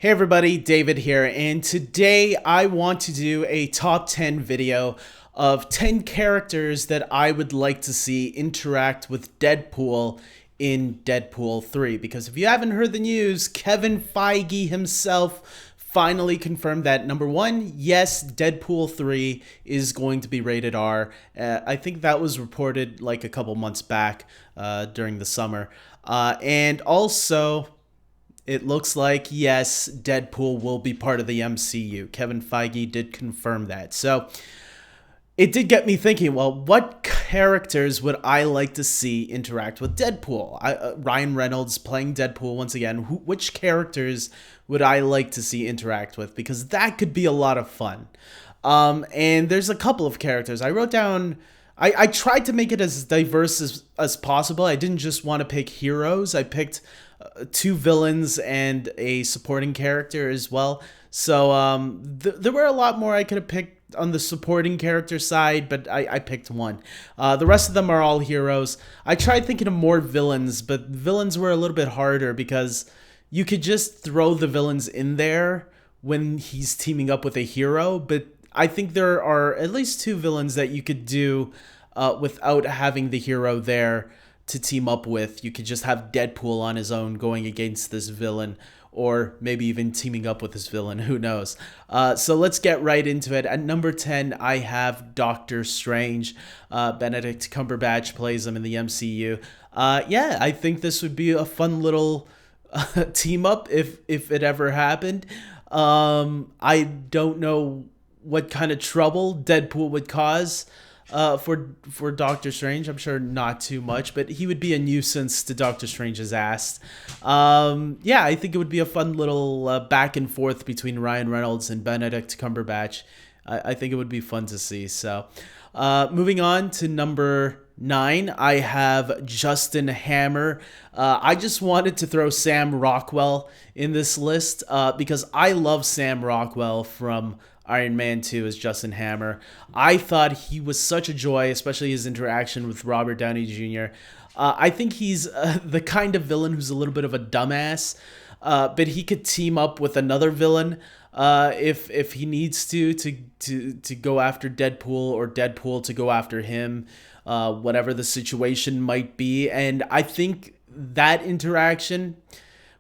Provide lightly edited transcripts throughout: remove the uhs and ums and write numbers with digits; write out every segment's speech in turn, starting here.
Hey everybody, David here, and today I want to do a top 10 video of 10 characters that I would like to see interact with Deadpool in Deadpool 3. Because if you haven't heard the news, Kevin Feige himself finally confirmed that number one, yes, Deadpool 3 is going to be rated R. I think that was reported like a couple months back during the summer. And also, it looks like, yes, Deadpool will be part of the MCU. Kevin Feige did confirm that. So it did get me thinking, well, what characters would I like to see interact with Deadpool? Ryan Reynolds playing Deadpool once again. Which characters would I like to see interact with? Because that could be a lot of fun. And there's a couple of characters. I wrote down... I tried to make it as diverse as possible. I didn't just want to pick heroes. I picked two villains and a supporting character as well. So there were a lot more I could have picked on the supporting character side, but I picked one. The rest of them are all heroes. I tried thinking of more villains, but villains were a little bit harder because you could just throw the villains in there when he's teaming up with a hero, but I think there are at least two villains that you could do without having the hero there to team up with. You could just have Deadpool on his own going against this villain, or maybe even teaming up with this villain. Who knows? So let's get right into it. At number 10, I have Doctor Strange. Benedict Cumberbatch plays him in the MCU. Yeah, I think this would be a fun little team up if it ever happened. I don't know what kind of trouble Deadpool would cause for Doctor Strange. I'm sure not too much, but he would be a nuisance to Doctor Strange's ass. Yeah, I think it would be a fun little back and forth between Ryan Reynolds and Benedict Cumberbatch. I think it would be fun to see. So moving on to number 9, I have Justin Hammer. I just wanted to throw Sam Rockwell in this list because I love Sam Rockwell from Iron Man 2 as Justin Hammer. I thought he was such a joy, especially his interaction with Robert Downey Jr. I think he's the kind of villain who's a little bit of a dumbass, but he could team up with another villain if he needs to go after Deadpool, or Deadpool to go after him, whatever the situation might be. And I think that interaction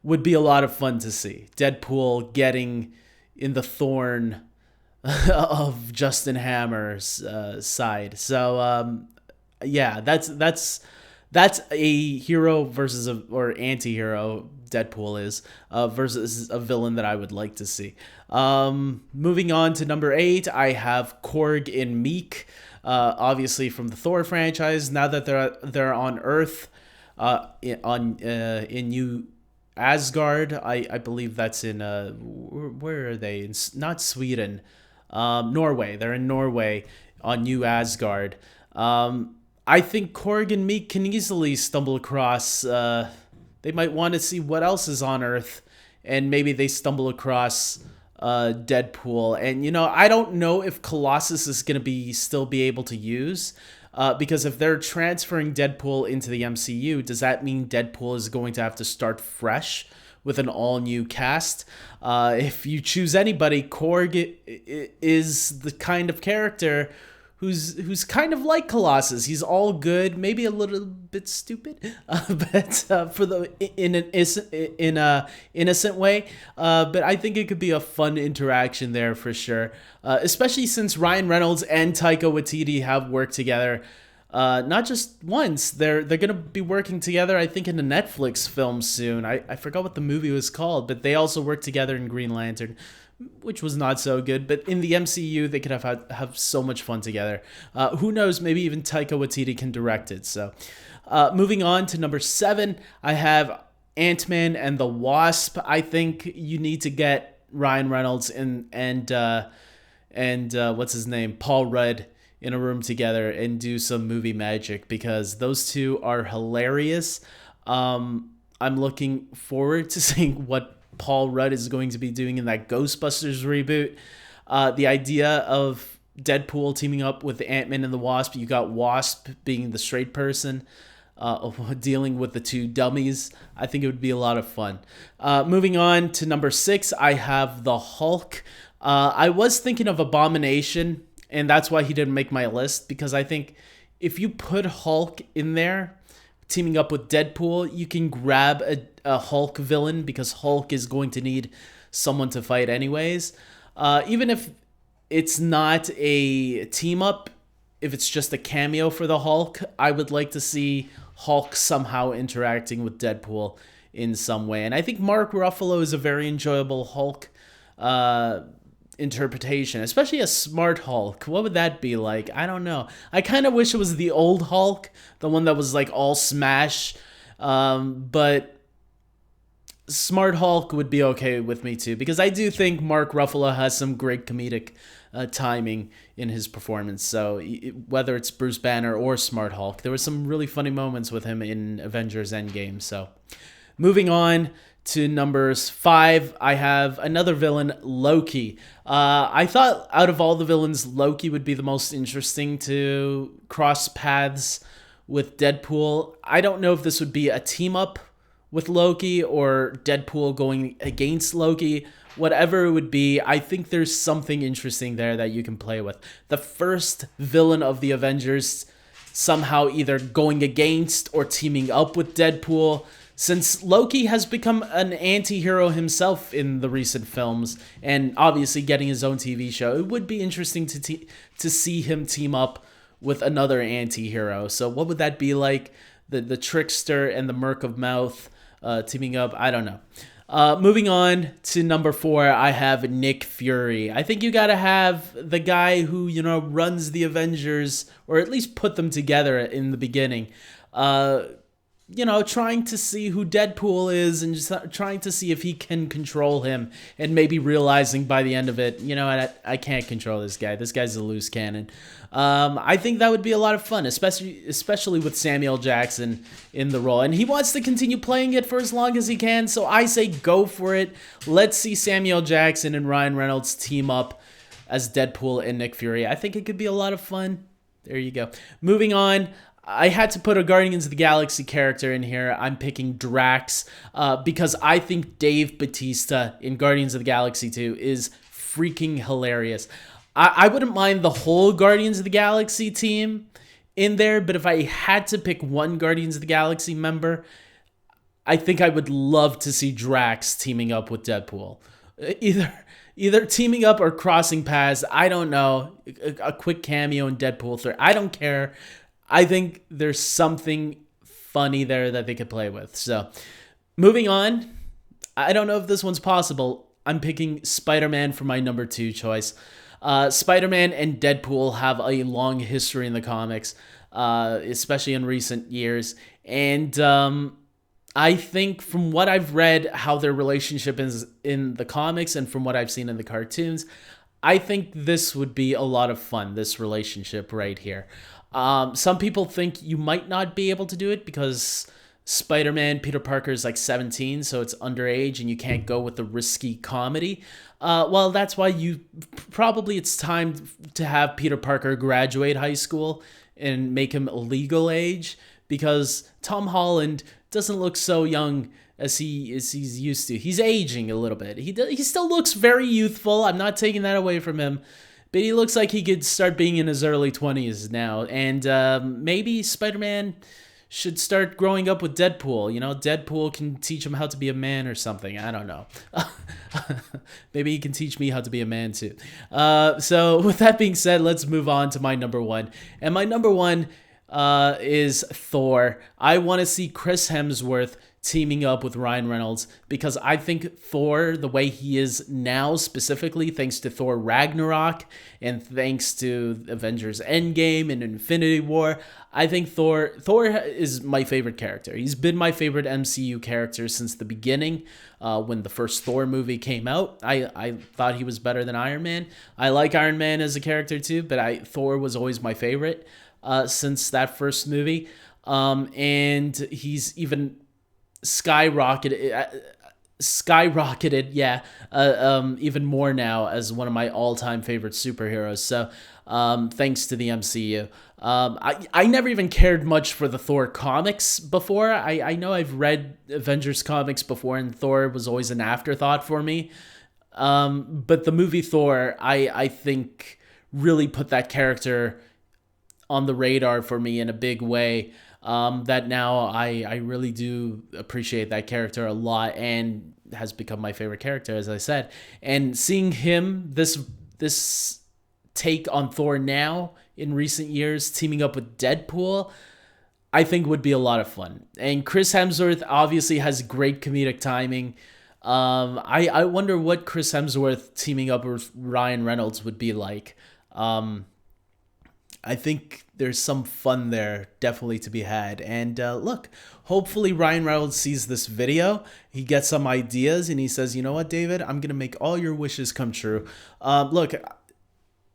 would be a lot of fun to see. Deadpool getting in the thorn of Justin Hammer's side. So yeah, that's a hero versus or anti-hero, Deadpool is, versus a villain that I would like to see. Moving on to number 8, I have Korg and Meek, obviously from the Thor franchise. Now that they're on Earth, in New Asgard, I believe that's in where are they? Not Sweden. Norway. They're in Norway on New Asgard. I think Korg and Meek can easily stumble across. They might want to see what else is on Earth, and maybe they stumble across Deadpool. And I don't know if Colossus is going to still be able to use. Because if they're transferring Deadpool into the MCU, does that mean Deadpool is going to have to start fresh with an all-new cast? If you choose anybody, Korg is the kind of character who's kind of like Colossus. He's all good, maybe a little bit stupid, but in a innocent way. But I think it could be a fun interaction there for sure. Especially since Ryan Reynolds and Taika Waititi have worked together. Not just once. They're gonna be working together, I think, in a Netflix film soon. I forgot what the movie was called, but they also worked together in Green Lantern, which was not so good. But in the MCU, they could have so much fun together. Who knows? Maybe even Taika Waititi can direct it. So, moving on to number 7, I have Ant-Man and the Wasp. I think you need to get Ryan Reynolds and what's his name, Paul Rudd, in a room together and do some movie magic, because those two are hilarious. I'm looking forward to seeing what Paul Rudd is going to be doing in that Ghostbusters reboot. The idea of Deadpool teaming up with Ant-Man and the Wasp, you got Wasp being the straight person, dealing with the two dummies. I think it would be a lot of fun. Moving on to number 6, I have the Hulk. I was thinking of Abomination, and that's why he didn't make my list, because I think if you put Hulk in there, teaming up with Deadpool, you can grab a Hulk villain, because Hulk is going to need someone to fight anyways. Even if it's not a team up, if it's just a cameo for the Hulk, I would like to see Hulk somehow interacting with Deadpool in some way. And I think Mark Ruffalo is a very enjoyable Hulk interpretation, especially a smart Hulk. What would that be like? I don't know. I kind of wish it was the old Hulk, the one that was like all smash. But smart Hulk would be okay with me too, because I do think Mark Ruffalo has some great comedic timing in his performance. So whether it's Bruce Banner or Smart Hulk, there were some really funny moments with him in Avengers Endgame. So moving on to numbers 5, I have another villain, Loki. I thought out of all the villains, Loki would be the most interesting to cross paths with Deadpool. I don't know if this would be a team up with Loki or Deadpool going against Loki. Whatever it would be, I think there's something interesting there that you can play with. The first villain of the Avengers somehow either going against or teaming up with Deadpool, since Loki has become an anti-hero himself in the recent films, and obviously getting his own TV show. It would be interesting to see him team up with another anti-hero. So what would that be like? The Trickster and the Merc of Mouth teaming up? I don't know. Moving on to number 4, I have Nick Fury. I think you gotta have the guy who, runs the Avengers, or at least put them together in the beginning. Trying to see who Deadpool is and just trying to see if he can control him, and maybe realizing by the end of it, I can't control this guy. This guy's a loose cannon. I think that would be a lot of fun, especially with Samuel Jackson in the role. And he wants to continue playing it for as long as he can, so I say go for it. Let's see Samuel Jackson and Ryan Reynolds team up as Deadpool and Nick Fury. I think it could be a lot of fun. There you go. Moving on, I had to put a Guardians of the Galaxy character in here. I'm picking Drax because I think Dave Bautista in Guardians of the Galaxy 2 is freaking hilarious. I wouldn't mind the whole Guardians of the Galaxy team in there, but if I had to pick one Guardians of the Galaxy member, I think I would love to see Drax teaming up with Deadpool. Either teaming up or crossing paths. I don't know. A quick cameo in Deadpool 3. I don't care. I think there's something funny there that they could play with. So, moving on. I don't know if this one's possible. I'm picking Spider-Man for my number 2 choice. Spider-Man and Deadpool have a long history in the comics, especially in recent years. And I think from what I've read, how their relationship is in the comics and from what I've seen in the cartoons, I think this would be a lot of fun, this relationship right here. Some people think you might not be able to do it because Spider-Man, Peter Parker is like 17, so it's underage and you can't go with the risky comedy. Well, that's why it's time to have Peter Parker graduate high school and make him legal age, because Tom Holland doesn't look so young as he's used to. He's aging a little bit. He still looks very youthful. I'm not taking that away from him. But he looks like he could start being in his early 20s now. And maybe Spider-Man should start growing up with Deadpool. Deadpool can teach him how to be a man or something. I don't know. Maybe he can teach me how to be a man too. So with that being said, let's move on to my number 1. And my number 1 is Thor. I want to see Chris Hemsworth teaming up with Ryan Reynolds, because I think Thor, the way he is now, specifically thanks to Thor Ragnarok and thanks to Avengers Endgame and Infinity War, I think Thor is my favorite character. He's been my favorite MCU character since the beginning. When the first Thor movie came out, I thought he was better than Iron Man. I like Iron Man as a character too, but Thor was always my favorite since that first movie. And he's even skyrocketed skyrocketed, yeah, even more now as one of my all-time favorite superheroes. So, thanks to the MCU. I never even cared much for the Thor comics before. I know I've read Avengers comics before, and Thor was always an afterthought for me. But the movie Thor, I think, really put that character on the radar for me in a big way. That now I really do appreciate that character a lot, and has become my favorite character, as I said. And seeing him, this take on Thor now in recent years, teaming up with Deadpool, I think would be a lot of fun. And Chris Hemsworth obviously has great comedic timing. I wonder what Chris Hemsworth teaming up with Ryan Reynolds would be like. I think there's some fun there definitely to be had. And look, hopefully Ryan Reynolds sees this video, he gets some ideas, and he says, you know what, David, I'm going to make all your wishes come true. Look,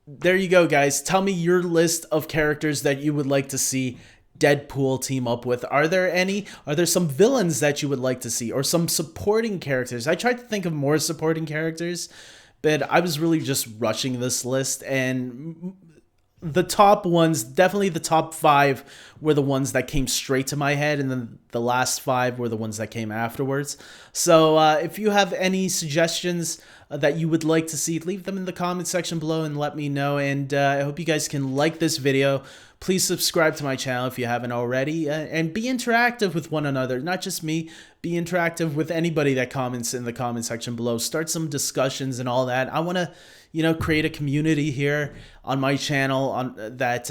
there you go, guys. Tell me your list of characters that you would like to see Deadpool team up with. Are there any? Are there some villains that you would like to see, or some supporting characters? I tried to think of more supporting characters, but I was really just rushing this list, and the top ones, definitely the top 5 were the ones that came straight to my head, and then the last 5 were the ones that came afterwards. So if you have any suggestions that you would like to see, leave them in the comment section below and let me know. And I hope you guys can like this video. Please subscribe to my channel if you haven't already, and be interactive with one another. Not just me, be interactive with anybody that comments in the comment section below. Start some discussions and all that. I want to, create a community here on my channel on that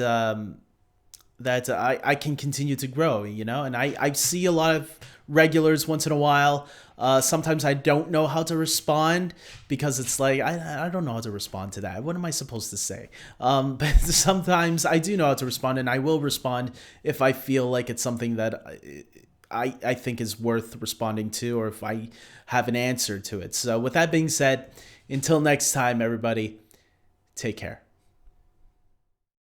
I can continue to grow, and I see a lot of regulars once in a while. Sometimes I don't know how to respond, because it's like, I don't know how to respond to that. What am I supposed to say? But sometimes I do know how to respond, and I will respond if I feel like it's something that I think is worth responding to, or if I have an answer to it. So with that being said, until next time, everybody, take care.